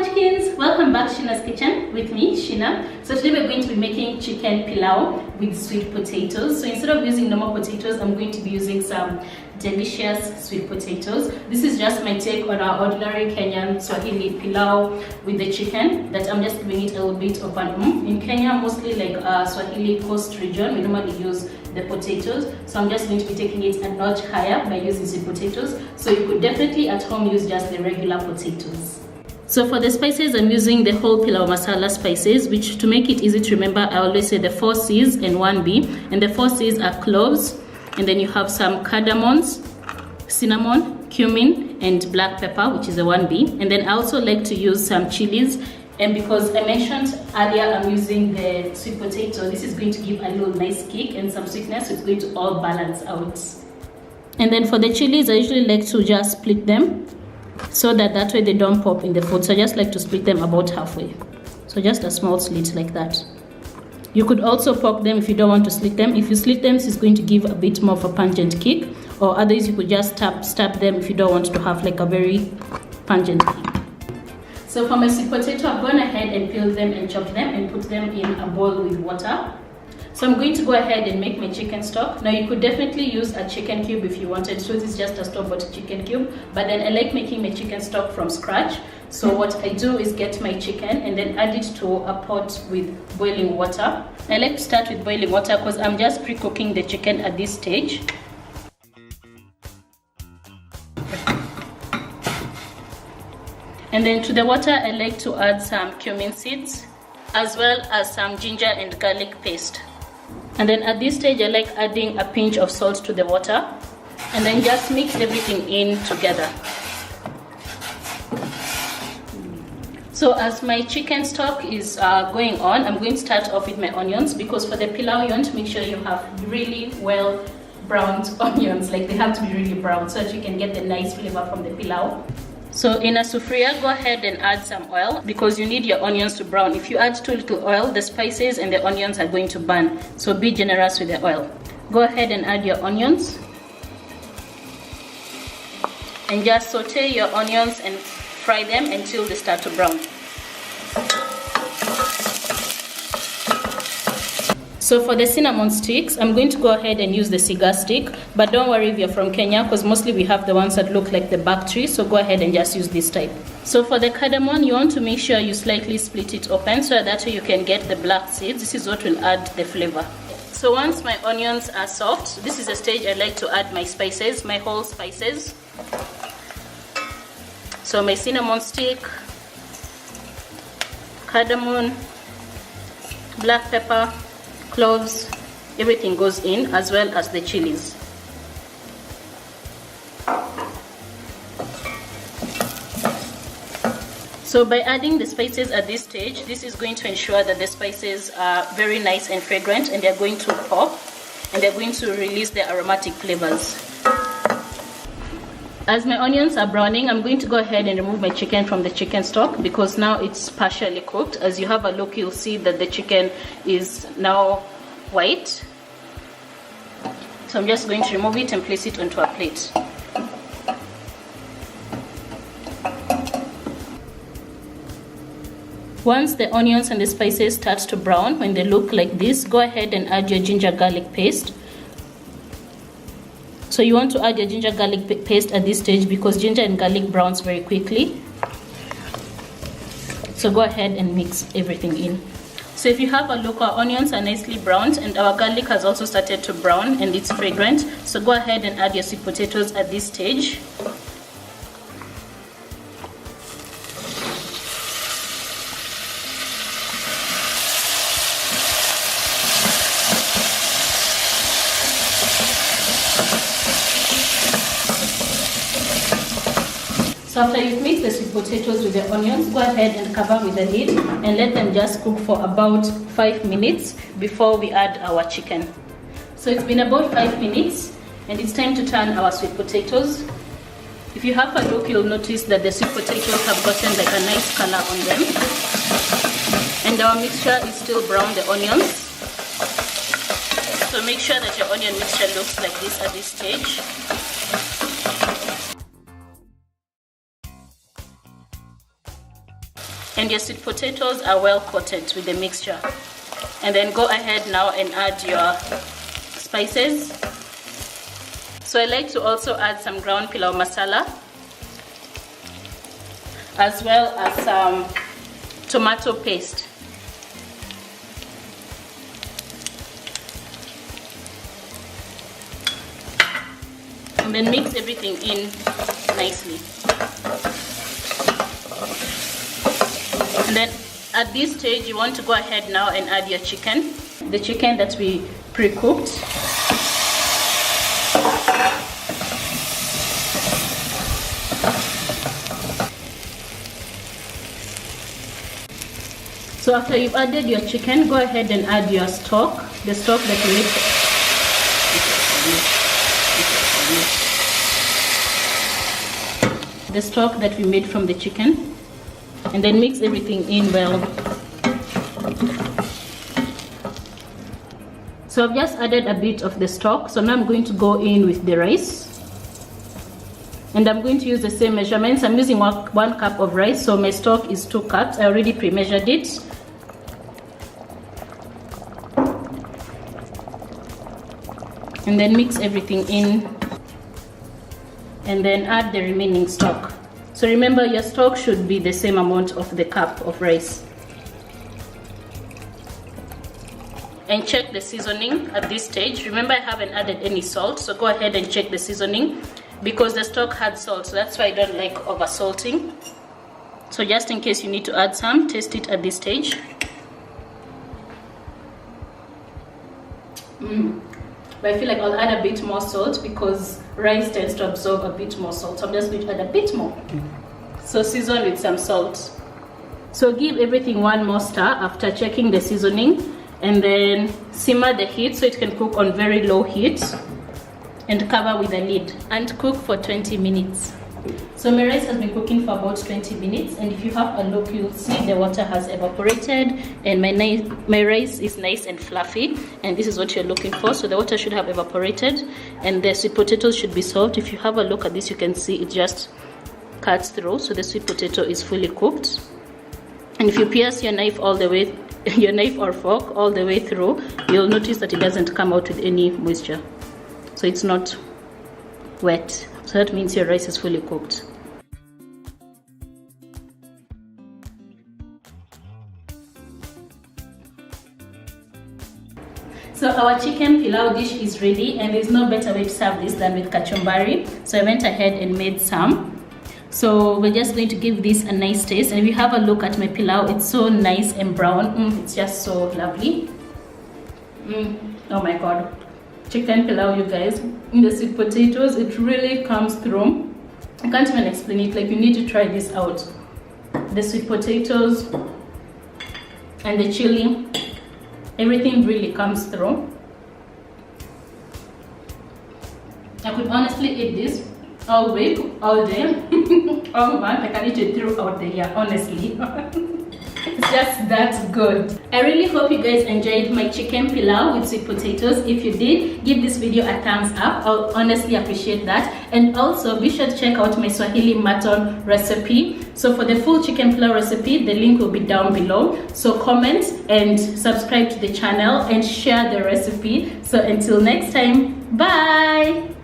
Munchkins! Welcome back to Sheena'S kitchen with me, Sheena. So today we're going to be making chicken pilau with sweet potatoes. So instead of using normal potatoes, I'm going to be using some delicious sweet potatoes. This is just my take on our ordinary Kenyan Swahili pilau with the chicken, that I'm just giving it a little bit of an In Kenya, mostly like Swahili coast region, we normally use the potatoes. So I'm just going to be taking it a notch higher by using sweet potatoes. So you could definitely at home use just the regular potatoes. So for the spices, I'm using the whole pilau masala spices, which to make it easy to remember, I always say the 4 C's and 1 B. And the 4 C's are cloves, and then you have some cardamoms, cinnamon, cumin, and black pepper, which is the 1 B. And then I also like to use some chilies. And because I mentioned earlier I'm using the sweet potato, this is going to give a little nice kick and some sweetness, so it's going to all balance out. And then for the chilies, I usually like to just split them, so that way they don't pop in the food. So I just like to split them about halfway. So just a small slit like that. You could also poke them if you don't want to slit them. If you slit them, this is going to give a bit more of a pungent kick. Or otherwise you could just stab them if you don't want to have like a very pungent kick. So for my sweet potato, I've gone ahead and peeled them and chopped them and put them in a bowl with water. So I'm going to go ahead and make my chicken stock. Now you could definitely use a chicken cube if you wanted. So this is just a store-bought chicken cube. But then I like making my chicken stock from scratch. So what I do is get my chicken and then add it to a pot with boiling water. I like to start with boiling water because I'm just pre-cooking the chicken at this stage. And then to the water, I like to add some cumin seeds as well as some ginger and garlic paste. And then at this stage, I like adding a pinch of salt to the water and then just mix everything in together. So as my chicken stock is going on, I'm going to start off with my onions, because for the pilau, you want to make sure you have really well browned onions. Like they have to be really brown so that you can get the nice flavor from the pilau. So in a sufria, go ahead and add some oil, because you need your onions to brown. If you add too little oil, the spices and the onions are going to burn. So be generous with the oil. Go ahead and add your onions. And just saute your onions and fry them until they start to brown. So for the cinnamon sticks, I'm going to go ahead and use the cigar stick, but don't worry if you're from Kenya, because mostly we have the ones that look like the bark tree, so go ahead and just use this type. So for the cardamom, you want to make sure you slightly split it open so that way you can get the black seeds. This is what will add the flavor. So once my onions are soft, this is the stage I like to add my spices, my whole spices. So my cinnamon stick, cardamom, black pepper, cloves, everything goes in, as well as the chilies. So by adding the spices at this stage, this is going to ensure that the spices are very nice and fragrant, and they're going to pop and they're going to release the aromatic flavors. As my onions are browning, I'm going to go ahead and remove my chicken from the chicken stock, because now it's partially cooked. As you have a look, you'll see that the chicken is now white. So I'm just going to remove it and place it onto a plate. Once the onions and the spices start to brown, when they look like this, go ahead and add your ginger garlic paste. So you want to add your ginger garlic paste at this stage, because ginger and garlic browns very quickly. So go ahead and mix everything in. So if you have a look, our onions are nicely browned and our garlic has also started to brown and it's fragrant. So go ahead and add your sweet potatoes at this stage. So after you've mixed the sweet potatoes with the onions, go ahead and cover with the lid and let them just cook for about 5 minutes before we add our chicken. So it's been about 5 minutes and it's time to turn our sweet potatoes. If you have a look, you'll notice that the sweet potatoes have gotten like a nice color on them. And our mixture is still brown, the onions. So make sure that your onion mixture looks like this at this stage. and your sweet potatoes are well coated with the mixture. And then go ahead now and add your spices. So I like to also add some ground pilau masala, as well as some tomato paste. And then mix everything in nicely. And then at this stage, you want to go ahead now and add your chicken. The chicken that we pre-cooked. So after you've added your chicken, go ahead and add your stock, the stock that you made. The stock that we made from the chicken, and then mix everything in well. So I've just added a bit of the stock, so now I'm going to go in with the rice. And I'm going to use the same measurements. I'm using 1 cup of rice, so my stock is 2 cups. I already pre-measured it. And then mix everything in, and then add the remaining stock. So remember, your stock should be the same amount of the cup of rice. And check the seasoning at this stage. Remember, I haven't added any salt, so go ahead and check the seasoning, because the stock had salt, so that's why I don't like over salting. So just in case you need to add some, taste it at this stage. But I feel like I'll add a bit more salt because rice tends to absorb a bit more salt. So I'm just going to add a bit more. So season with some salt. So give everything one more stir after checking the seasoning, and then simmer the heat so it can cook on very low heat, and cover with a lid and cook for 20 minutes. So my rice has been cooking for about 20 minutes, and if you have a look, you'll see the water has evaporated and my rice is nice and fluffy, and this is what you're looking for. So the water should have evaporated and the sweet potatoes should be soft. If you have a look at this, you can see it just cuts through, so the sweet potato is fully cooked. And if you pierce your knife all the way, your knife or fork all the way through, you'll notice that it doesn't come out with any moisture, so it's not wet. So that means your rice is fully cooked. So our chicken pilau dish is ready, and there's no better way to serve this than with kachumbari. So I went ahead and made some. So we're just going to give this a nice taste. And if you have a look at my pilau, it's so nice and brown. It's just so lovely. Oh my god. Chicken pilau, you guys. The sweet potatoes, it really comes through. I can't even explain it. Like, you need to try this out. The sweet potatoes and the chili, everything really comes through. I could honestly eat this all week, all day, all month. I can eat it throughout the year, honestly. It's just that good. I really hope you guys enjoyed my chicken pilau with sweet potatoes. If you did, give this video a thumbs up. I'll honestly appreciate that. And also be sure to check out my Swahili mutton recipe. So for the full chicken pilau recipe, the link will be down below. So comment and subscribe to the channel and share the recipe. So until next time, bye.